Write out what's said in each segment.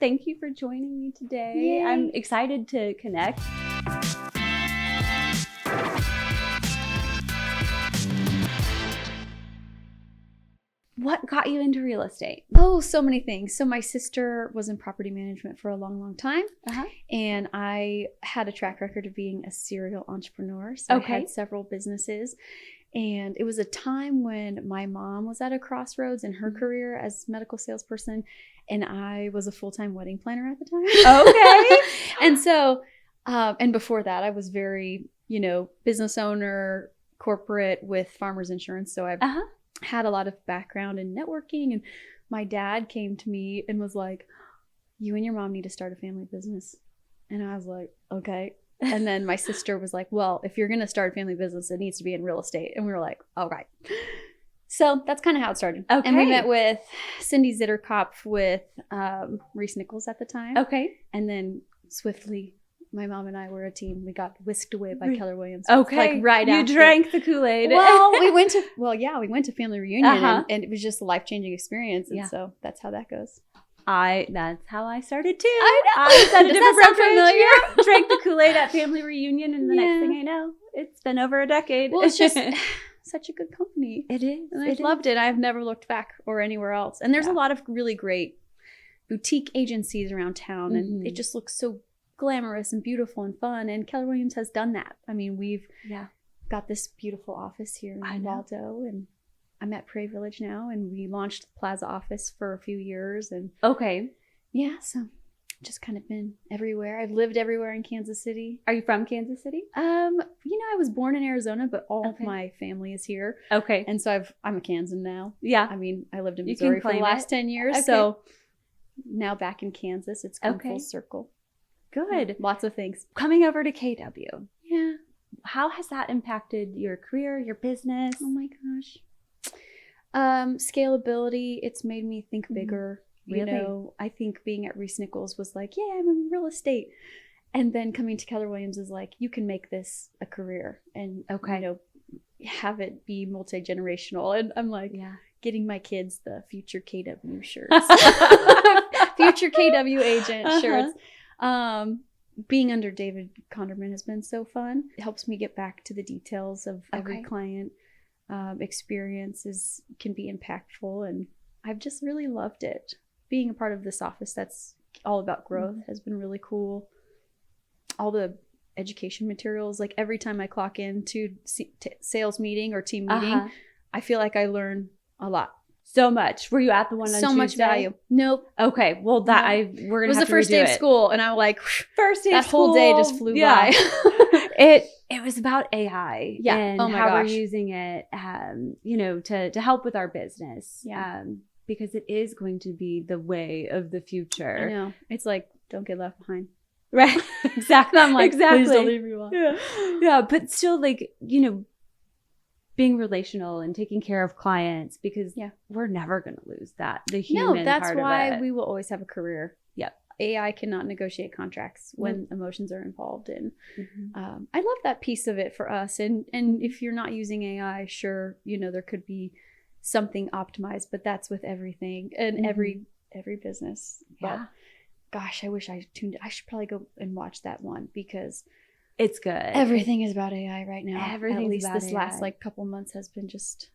thank you for joining me today. Yay. I'm excited to connect. What got you into real estate? Oh, so many things. So my sister was in property management for a long, long time. And I had a track record of being a serial entrepreneur. So I had several businesses. And it was a time when my mom was at a crossroads in her career as medical salesperson. And I was a full-time wedding planner at the time. Okay. And so, and before that, I was very, business owner, corporate with Farmers Insurance. So I've had a lot of background in networking, and my dad came to me and was like, you and your mom need to start a family business. And I was like, okay. And then my sister was like, well, if you're going to start a family business, it needs to be in real estate. And we were like, all right. So that's kind of how it started. Okay. And we met with Cindy Zitterkopf with Reese Nichols at the time. Okay. And then swiftly, my mom and I were a team. We got whisked away by Keller Williams. Okay. Like right after. You drank the Kool-Aid. Well, we went to family reunion and it was just a life-changing experience. And so that's how that goes. That's how I started too. I know. I was at a different brokerage. familiar? Drank the Kool-Aid at family reunion, and the next thing I know, it's been over a decade. Well, it's just such a good company. It is. And I loved it. I've never looked back or anywhere else. And there's a lot of really great boutique agencies around town, and it just looks so glamorous and beautiful and fun. And Keller Williams has done that. I mean, we've got this beautiful office here in Waldo, and I'm at Prairie Village now, and we launched the Plaza office for a few years. And so just kind of been everywhere. I've lived everywhere in Kansas City. Are you from Kansas City? I was born in Arizona, but all of my family is here. Okay. And so I'm a Kansan now. Yeah. I mean, I lived in Missouri for the last 10 years. Okay. So now back in Kansas, it's come full circle. Good. Lots of things. Coming over to KW. Yeah. How has that impacted your career, your business? Oh my gosh. Scalability, it's made me think bigger. Really? I think being at Reese Nichols was like, yeah, I'm in real estate. And then coming to Keller Williams is like, you can make this a career and, have it be multi-generational. And I'm like, getting my kids the future KW shirts. Future KW agent shirts. Being under David Conderman has been so fun. It helps me get back to the details of every client. Experiences can be impactful, and I've just really loved it. Being a part of this office that's all about growth has been really cool. All the education materials, like every time I clock into sales meeting or team meeting, I feel like I learn a lot. So much. Were you at the one on Tuesday? So much value. Nope. Okay. Well, we're gonna. It was the first day of school, and I'm like, first day that of school. whole day just flew by. It was about AI. Yeah. And how we're using it, to help with our business. Yeah. Because it is going to be the way of the future. I know. It's like, don't get left behind. Right. Exactly. I'm like, exactly. please don't leave me alone. Yeah. But still, being relational and taking care of clients, because we're never going to lose that. The human that's part of why it. we will always have a career. Yep. AI cannot negotiate contracts when emotions are involved. And I love that piece of it for us. And if you're not using AI, sure, there could be something optimized, but that's with everything and every business. Yeah. But gosh, I wish I should probably go and watch that one, because it's good. Everything is about AI right now. Everything, at least about this AI. last couple months has been just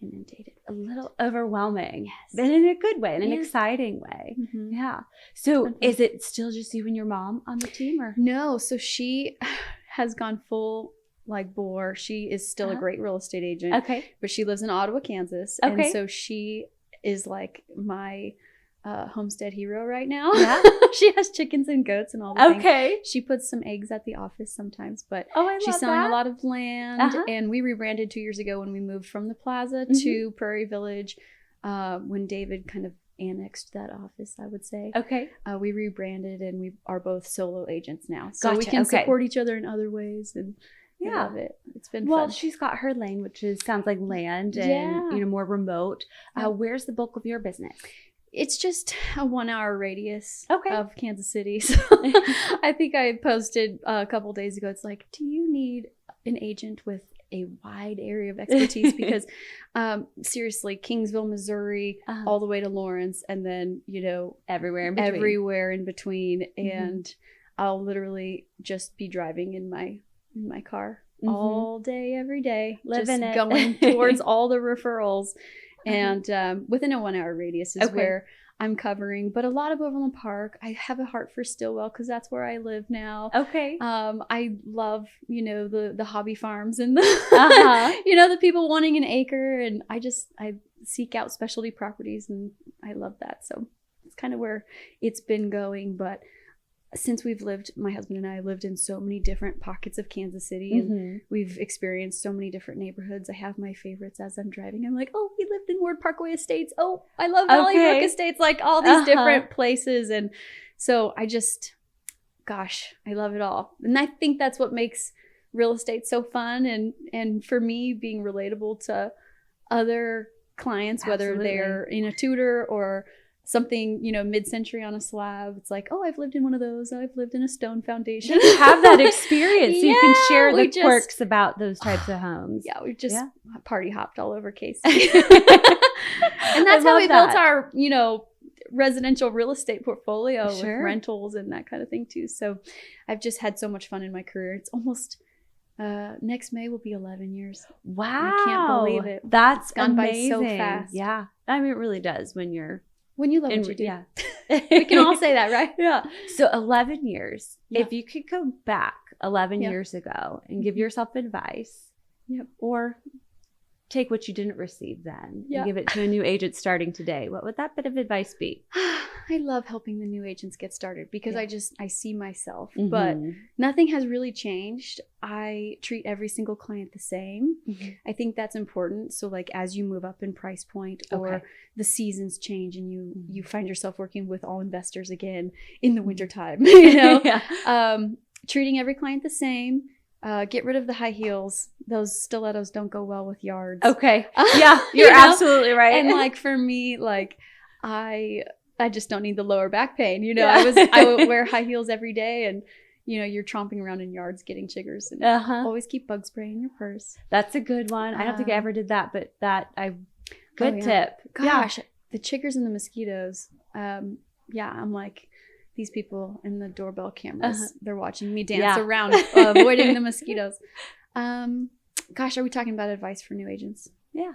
inundated. A little overwhelming. Yes. But in a good way, in an exciting way. Mm-hmm. Yeah. So is it still just you and your mom on the team, or? No, so she has gone full bore. She is still a great real estate agent. Okay. But she lives in Ottawa, Kansas. Okay. And so she is like my homestead hero right now. Yeah. She has chickens and goats and all the things. Okay. She puts some eggs at the office sometimes, but she's selling a lot of land. And we rebranded 2 years ago when we moved from the Plaza to Prairie Village, when David kind of annexed that office, I would say. Okay. We rebranded, and we are both solo agents now. So we can Okay. support each other in other ways, and I love it. It's been well, fun. she's got her lane, which sounds like land and more remote. Where's the bulk of your business? It's just a 1 hour radius Okay. of Kansas City. So I think I posted a couple days ago. It's like, do you need an agent with a wide area of expertise because seriously, Kingsville, Missouri, all the way to Lawrence, and then, you know, everywhere in between. And I'll literally just be driving in my car all day, every day, living just it, going towards all the referrals. And within a 1 hour radius is where I'm covering, but a lot of Overland Park. I have a heart for Stillwell because that's where I live now. Okay. I love, you know, the hobby farms and the, you know, the people wanting an acre, and I seek out specialty properties, and I love that. So it's kind of where it's been going. But since my husband and I lived in so many different pockets of Kansas City, and we've experienced so many different neighborhoods. I have my favorites as I'm driving. I'm like, oh, we lived in Ward Parkway Estates. Oh, I love Valley Brook Estates, like all these different places. And so gosh, I love it all. And I think that's what makes real estate so fun. And for me, being relatable to other clients, whether they're in a Tudor or something, you know, mid-century on a slab. It's like, oh, I've lived in one of those. I've lived in a stone foundation. You have that experience. So you can share the quirks about those types of homes. Yeah, we just party hopped all over Casey. And that's how we built our, you know, residential real estate portfolio with rentals and that kind of thing too. So I've just had so much fun in my career. It's almost next May will be 11 years. Wow. I can't believe it. That's gone amazing. by so fast. Yeah. I mean, it really does when you love what you do. Yeah. We can all say that, right? Yeah. So 11 years. Yeah. If you could go back 11 years ago and give yourself advice, or take what you didn't receive then and give it to a new agent starting today, what would that bit of advice be? I love helping the new agents get started because I see myself, but nothing has really changed. I treat every single client the same. I think that's important. So like as you move up in price point or the seasons change and you find yourself working with all investors again in the wintertime, you know, treating every client the same. Get rid of the high heels. Those stilettos don't go well with yards. Okay. Yeah, you're absolutely right. And like for me, like I just don't need the lower back pain. You know, I would wear high heels every day, and you know, you're tromping around in yards getting chiggers, and always keep bug spray in your purse. That's a good one. I don't think I ever did that, but good tip. Gosh, the chiggers and the mosquitoes. I'm like, these people in the doorbell cameras, they're watching me dance around, avoiding the mosquitoes. Gosh, are we talking about advice for new agents? Yeah.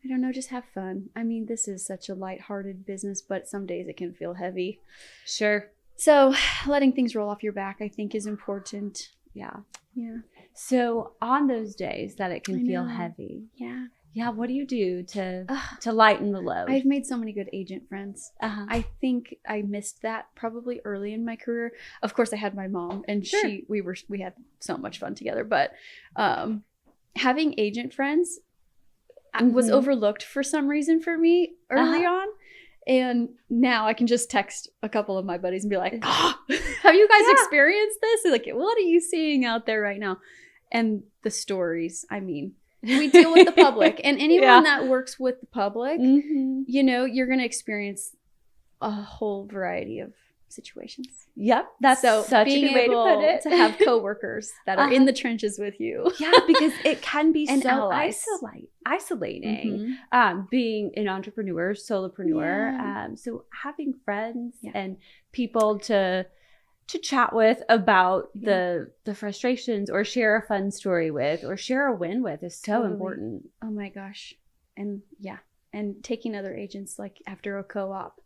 I don't know, just have fun. I mean, this is such a lighthearted business, but some days it can feel heavy. Sure. So letting things roll off your back, I think, is important. Yeah. So on those days that it can feel heavy. Yeah, what do you do to lighten the load? I've made so many good agent friends. I think I missed that probably early in my career. Of course, I had my mom, and we had so much fun together. But having agent friends was overlooked for some reason for me early on. And now I can just text a couple of my buddies and be like, have you guys experienced this? They're like, what are you seeing out there right now? And the stories, I mean, we deal with the public, and anyone that works with the public, you know, you're going to experience a whole variety of situations. Yep. That's such a good way to put it. To have coworkers that are in the trenches with you. Yeah, because it can be so isolating. Being an entrepreneur, solopreneur. So having friends and people to chat with about the frustrations, or share a fun story with, or share a win with, is so important. Oh my gosh. And and taking other agents like after a co-op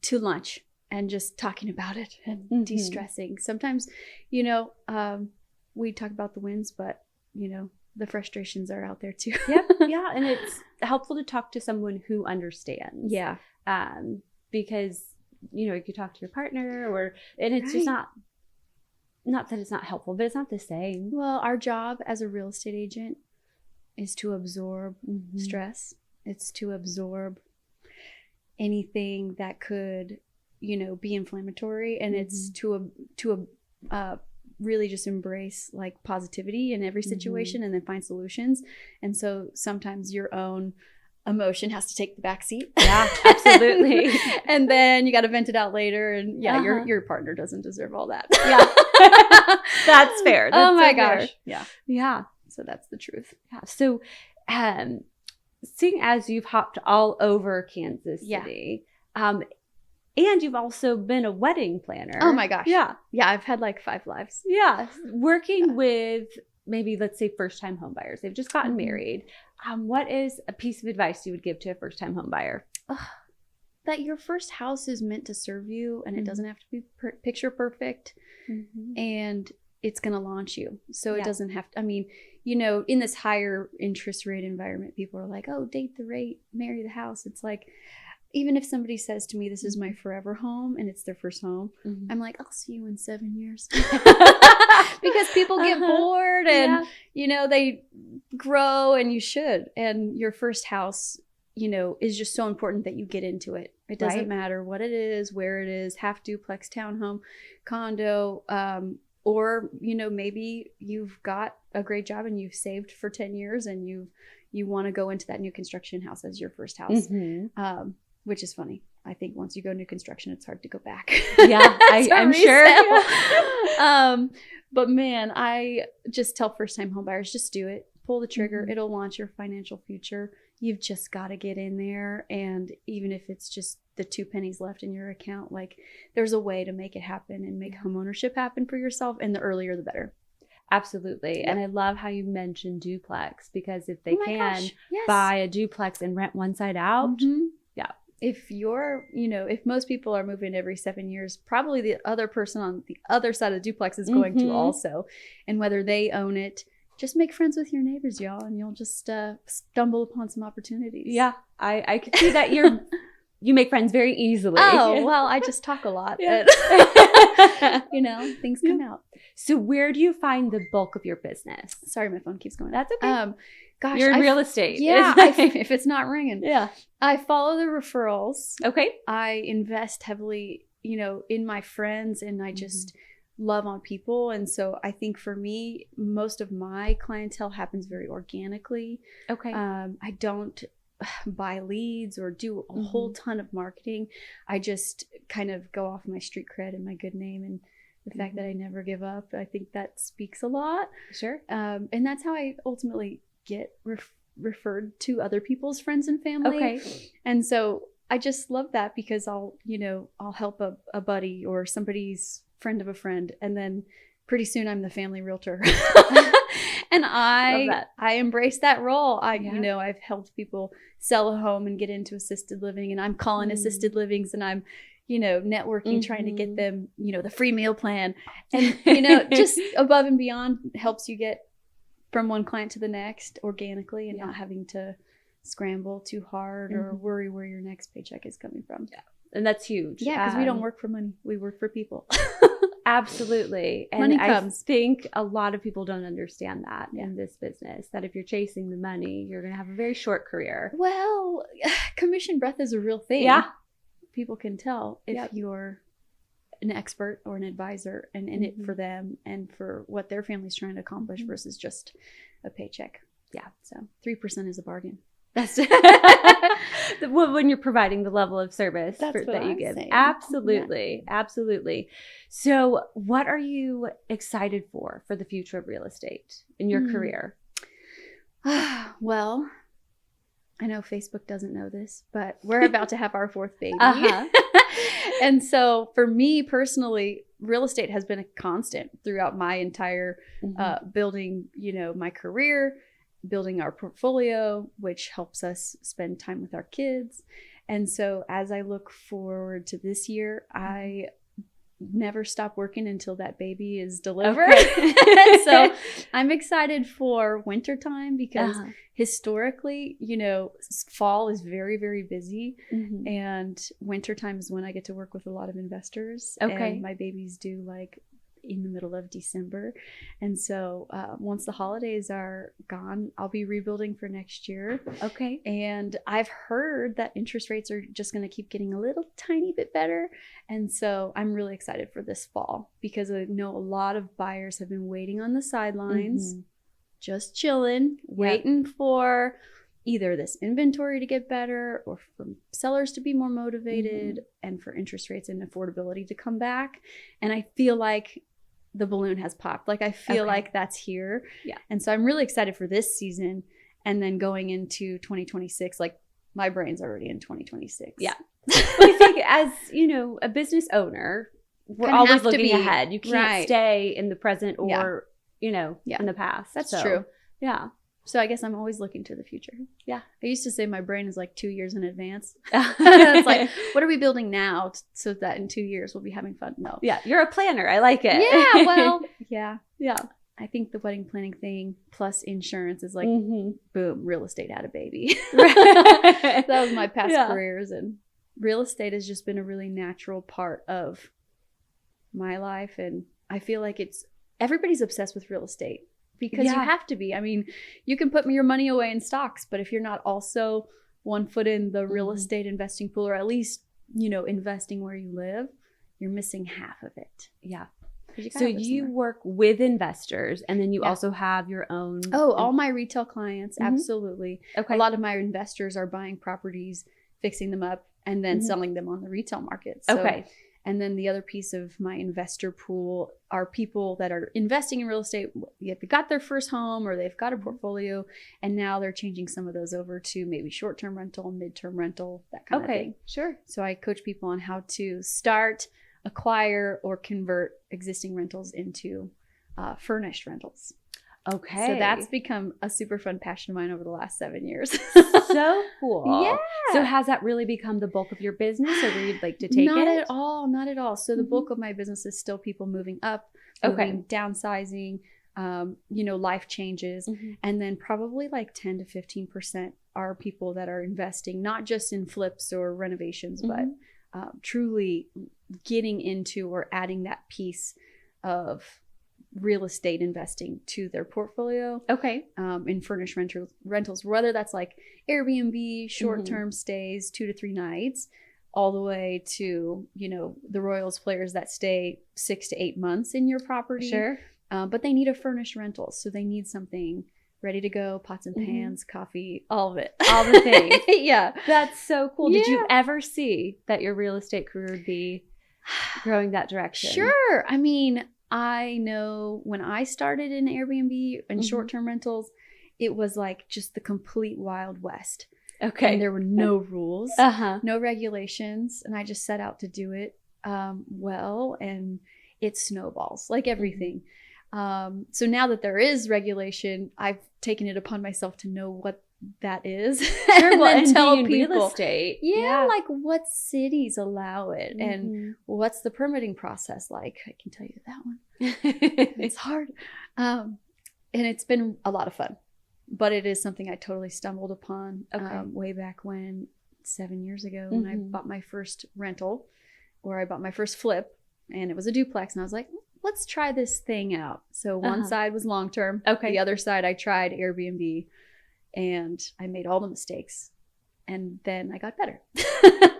to lunch and just talking about it and de-stressing. Sometimes, you know, we talk about the wins, but you know, the frustrations are out there too. Yeah. And it's helpful to talk to someone who understands. Yeah. Because you know, you could talk to your partner, and it's just not that it's not helpful, but it's not the same. Well, our job as a real estate agent is to absorb stress. It's to absorb anything that could, you know, be inflammatory, and it's to really just embrace like positivity in every situation and then find solutions. And so sometimes your own emotion has to take the back seat. Yeah, absolutely. And then you got to vent it out later. And your partner doesn't deserve all that. Yeah. That's fair. That's oh my so gosh. fair. Yeah. Yeah. So that's the truth. Yeah. So, seeing as you've hopped all over Kansas Yeah. City, and you've also been a wedding planner. Oh my gosh. Yeah. Yeah. I've had like 5 lives. Yeah. Working with maybe, let's say, first-time home buyers. They've just gotten married. What is a piece of advice you would give to a first-time home buyer? That your first house is meant to serve you, and it doesn't have to be picture perfect, and it's going to launch you. So it doesn't have to, I mean, in this higher interest rate environment, people are like, oh, date the rate, marry the house. It's like, even if somebody says to me, this is my forever home, and it's their first home, I'm like, I'll see you in 7 years. Because people get bored and, they grow, and you should. And your first house, is just so important that you get into it. It doesn't matter what it is, where it is, half duplex, townhome, condo, or, maybe you've got a great job and you've saved for 10 years and you want to go into that new construction house as your first house, which is funny. I think once you go new construction, it's hard to go back. Yeah, I'm sure. But man, I just tell first-time homebuyers, just do it. Pull the trigger. It'll launch your financial future. You've just got to get in there. And even if it's just the 2 pennies left in your account, like there's a way to make it happen and make homeownership happen for yourself. And the earlier, the better. Absolutely. Yep. And I love how you mentioned duplex, because if they Yes. buy a duplex and rent one side out, if if most people are moving every 7 years, probably the other person on the other side of the duplex is going to also. And whether they own it, just make friends with your neighbors, y'all, and you'll just stumble upon some opportunities. Yeah, I can see that you make friends very easily. Oh, well, I just talk a lot. Yeah. Things come out. So where do you find the bulk of your business? Sorry, my phone keeps going. That's okay. Gosh, you're in real estate. Yeah, if it's not ringing. Yeah. I follow the referrals. Okay. I invest heavily, in my friends, and I just love on people. And so I think for me, most of my clientele happens very organically. Okay. I don't buy leads or do a whole ton of marketing. I just kind of go off my street cred and my good name, and the fact that I never give up. I think that speaks a lot. Sure. And that's how I ultimately get referred to other people's friends and family. Okay. And so I just love that, because I'll help a buddy or somebody's friend of a friend, and then pretty soon I'm the family realtor. And I embrace that role. I've helped people sell a home and get into assisted living, and I'm calling assisted livings, and I'm networking, trying to get them, the free meal plan, and, just above and beyond helps you get from one client to the next organically, and not having to scramble too hard or worry where your next paycheck is coming from. Yeah. And that's huge. Yeah, because we don't work for money. We work for people. Absolutely. And money comes. I think a lot of people don't understand that in this business, that if you're chasing the money, you're going to have a very short career. Well, commission breath is a real thing. Yeah. People can tell if you're an expert or an advisor and in it for them and for what their family's trying to accomplish versus just a paycheck. Yeah. So 3% is a bargain. That's when you're providing the level of service that you give. Saying. Absolutely. Yeah. Absolutely. So what are you excited for the future of real estate in your career? Well, I know Facebook doesn't know this, but we're about to have our 4th baby. And so for me personally, real estate has been a constant throughout my entire building, my career, building our portfolio, which helps us spend time with our kids. And so as I look forward to this year, I never stop working until that baby is delivered. Okay. So I'm excited for wintertime, because historically, fall is very, very busy. And wintertime is when I get to work with a lot of investors. Okay. And my baby's due in the middle of December. And so once the holidays are gone, I'll be rebuilding for next year. Okay. And I've heard that interest rates are just going to keep getting a little tiny bit better. And so I'm really excited for this fall, because I know a lot of buyers have been waiting on the sidelines, just chilling, waiting for, either this inventory to get better or for sellers to be more motivated and for interest rates and affordability to come back. And I feel like the balloon has popped. Like I feel like that's here. Yeah. And so I'm really excited for this season. And then going into 2026, like my brain's already in 2026. Yeah. I think as, you know, a business owner, we're Kinda always have to looking be. ahead. You can't Right. stay in the present or, you know, in the past. That's So, true. Yeah. So I guess I'm always looking to the future. Yeah. I used to say my brain is like 2 years in advance. It's like, what are we building now so that in 2 years we'll be having fun? No. Yeah. You're a planner. I like it. Yeah. Well, yeah. Yeah. I think the wedding planning thing plus insurance is like, boom, real estate had a baby. That That was my past careers. And real estate has just been a really natural part of my life. And I feel like everybody's obsessed with real estate because you have to be. I mean, you can put your money away in stocks, but if you're not also one foot in the real estate investing pool, or at least, you know, investing where you live, you're missing half of it. Yeah. You So you work with investors and then you also have your own. Oh, all my retail clients. Absolutely. Okay. A lot of my investors are buying properties, fixing them up, and then selling them on the retail market. So, Okay. And then the other piece of my investor pool are people that are investing in real estate. They got their first home or they've got a portfolio, and now they're changing some of those over to maybe short-term rental, mid-term rental, that kind of thing. Sure. So I coach people on how to start, acquire, or convert existing rentals into furnished rentals. Okay. So that's become a super fun passion of mine over the last 7 years. So cool. Yeah. So has that really become the bulk of your business, or where you'd like to take Not it? at all. Not at all. So the bulk of my business is still people moving up, moving, downsizing, you know, life changes. And then probably like 10 to 15% are people that are investing, not just in flips or renovations, but truly getting into or adding that piece of real estate investing to their portfolio. Okay. In furnished rentals, whether that's like Airbnb, short-term stays, 2 to 3 nights, all the way to, you know, the Royals players that stay 6 to 8 months in your property. Sure. But they need a furnished rental. So they need something ready to go, pots and pans, coffee, all of it. All the things. Yeah. That's so cool. Yeah. Did you ever see that your real estate career would be growing that direction? Sure. I mean, I know when I started in Airbnb and short-term rentals, it was like just the complete Wild West. Okay. And there were no rules, no regulations. And I just set out to do it well, and it snowballs like everything. So now that there is regulation, I've taken it upon myself to know what that is. Sure. And Well, then and tell being in people. real estate. Yeah, like what cities allow it and what's the permitting process like? I can tell you that one. It's hard. And it's been a lot of fun, but it is something I totally stumbled upon way back when, 7 years ago, when I bought my first rental, or I bought my first flip, and it was a duplex, and I was like, let's try this thing out. So one side was long-term. Okay. The other side, I tried Airbnb, and I made all the mistakes, and then I got better.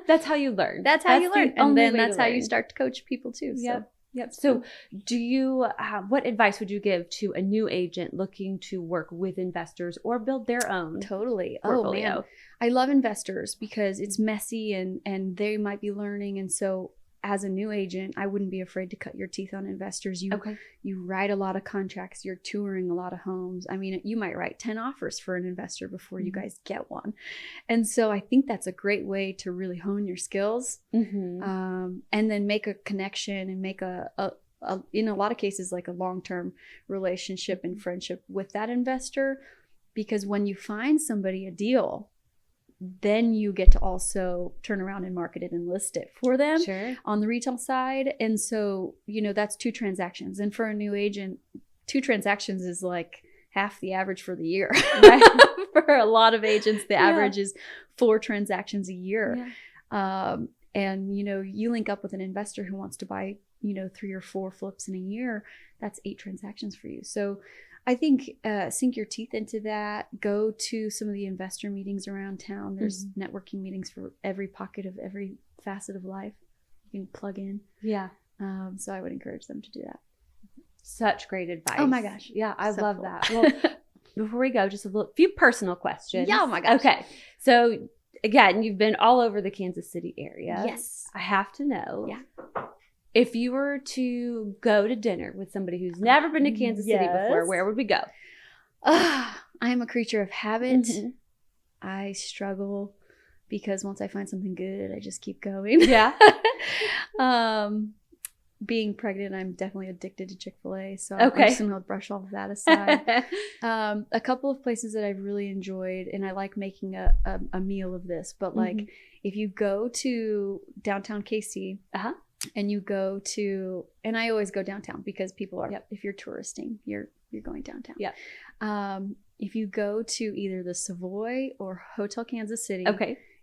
That's how you learn. That's how you learn. the And only then way that's to how you learn. start to coach people too. Yep. So do you, what advice would you give to a new agent looking to work with investors or build their own Totally. portfolio? Oh, man. I love investors because it's messy and they might be learning. And so as a new agent, I wouldn't be afraid to cut your teeth on investors. You write a lot of contracts. You're touring a lot of homes. I mean, you might write 10 offers for an investor before you guys get one. And so I think that's a great way to really hone your skills, and then make a connection and make a in a lot of cases, like a long-term relationship and friendship with that investor. Because when you find somebody a deal, then you get to also turn around and market it and list it for them on the retail side. And so, you know, that's 2 transactions. And for a new agent, 2 transactions is like half the average for the year. Right? For a lot of agents, the average is 4 transactions a year. And, you know, you link up with an investor who wants to buy, you know, 3 or 4 flips in a year, that's 8 transactions for you. So I think sink your teeth into that. Go to some of the investor meetings around town. There's networking meetings for every pocket of every facet of life. You can plug in. Yeah. So I would encourage them to do that. Such great advice. Oh my gosh. Yeah, I So love cool. that. Well, before we go, just a few personal questions. Yeah, oh my gosh. Okay. So again, you've been all over the Kansas City area. Yes. I have to know. If you were to go to dinner with somebody who's never been to Kansas City before, where would we go? I am a creature of habit. I struggle because once I find something good, I just keep going. Yeah. Being pregnant, I'm definitely addicted to Chick-fil-A. So I'm just going to brush all of that aside. A couple of places that I've really enjoyed, and I like making a meal of this, but like if you go to downtown KC, and you go to, and I always go downtown because people are, if you're touristing, you're going downtown. If you go to either the Savoy or Hotel Kansas City,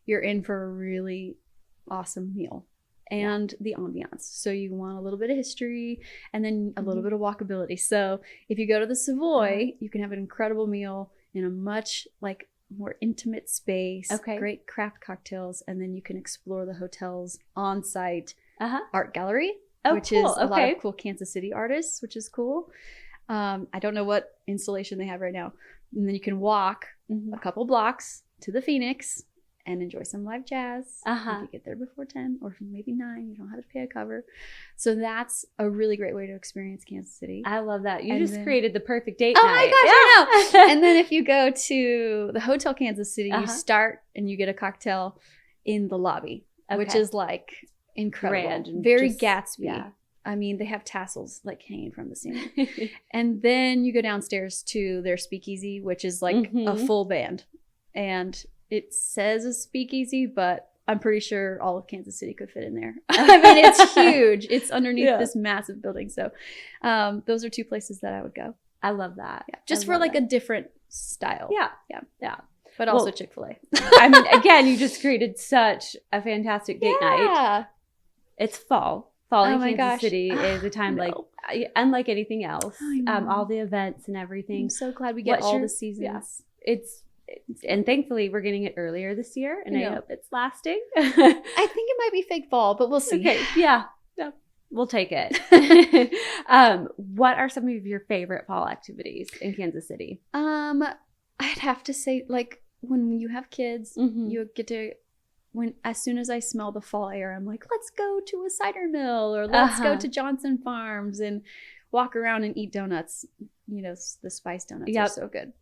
you're in for a really awesome meal. And the ambiance. So you want a little bit of history and then a little bit of walkability. So if you go to the Savoy, you can have an incredible meal in a much like more intimate space, great craft cocktails, and then you can explore the hotel's on-site art gallery, which is a lot of cool Kansas City artists, which is cool. I don't know what installation they have right now. And then you can walk a couple blocks to the Phoenix and enjoy some live jazz. If you get there before 10 or maybe 9, you don't have to pay a cover. So that's a really great way to experience Kansas City. I love that. You just created the perfect date night. Oh my gosh, I know. And then if you go to the Hotel Kansas City, you start and you get a cocktail in the lobby, which is like incredible. Grand and very Gatsby. Yeah. I mean, they have tassels like hanging from the ceiling. And then you go downstairs to their speakeasy, which is like a full band. And it says a speakeasy, but I'm pretty sure all of Kansas City could fit in there. I mean, it's huge. It's underneath this massive building. So those are 2 places that I would go. I love that. Yeah. Just for like a different style. Yeah. But also Chick-fil-A. I mean, again, you just created such a fantastic date night. It's fall. Fall in Kansas City is a time like unlike anything else. All the events and everything. I'm so glad we get all the seasons. And thankfully we're getting it earlier this year, and I hope it's lasting. I think it might be fake fall, but we'll see. Okay, yeah, we'll take it. What are some of your favorite fall activities in Kansas City? I'd have to say, like, when you have kids, you get to, as soon as I smell the fall air, I'm like, let's go to a cider mill, or let's go to Johnson Farms and walk around and eat donuts. You know, the spice donuts are so good.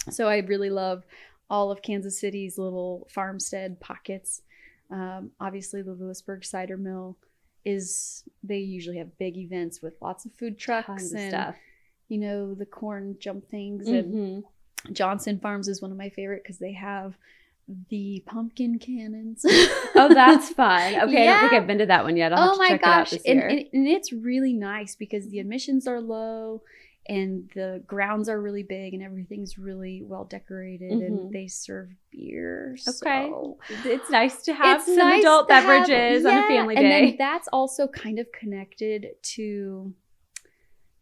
So I really love all of Kansas City's little farmstead pockets. Obviously, the Lewisburg Cider Mill they usually have big events with lots of food trucks and stuff. You know, the corn jump things. And Johnson Farms is one of my favorite because they have the pumpkin cannons. Oh, that's fun. Okay, I don't think I've been to that one yet. I'll have to check it out this year. And it's really nice because the admissions are low. And the grounds are really big and everything's really well decorated and they serve beer. Okay. So it's nice to have some adult beverages on a family day. And then that's also kind of connected to,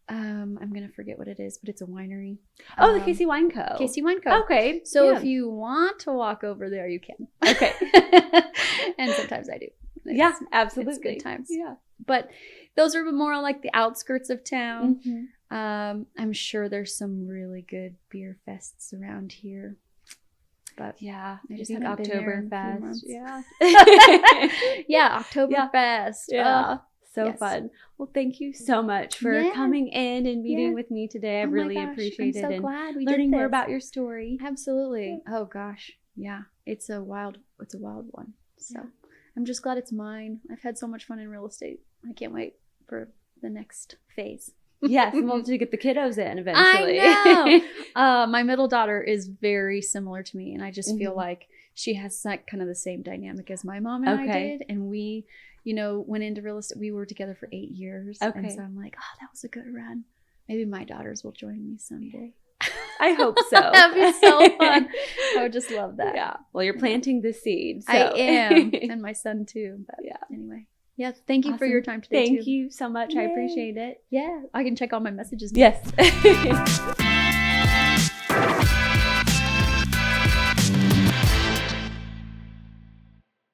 I'm going to forget what it is, but it's a winery. Oh, the Casey Wine Co. Casey Wine Co. Okay. So if you want to walk over there, you can. Okay. And sometimes I do. Absolutely. It's good times. Yeah. But those are more on like the outskirts of town. I'm sure there's some really good beer fests around here. But I just think Oktoberfest. Oktoberfest. Yeah. So fun. Well, thank you so much for coming in and meeting with me today. I really appreciate it. I'm so glad we learning did more about your story. Absolutely. Oh gosh. Yeah. It's a wild one. So I'm just glad it's mine. I've had so much fun in real estate. I can't wait for the next phase. Yes, we'll to get the kiddos in eventually. I know. My middle daughter is very similar to me, and I just feel like she has kind of the same dynamic as my mom and I did. And we, went into real estate. We were together for 8 years. Okay. And so I'm like, oh, that was a good run. Maybe my daughters will join me someday. I hope so. That'd be so fun. I would just love that. Yeah. Well, you're planting the seed. So. I am. And my son too. But anyway. Yeah, thank you for your time today. Thank you so much. I appreciate it. Yeah, I can check all my messages now. Yes.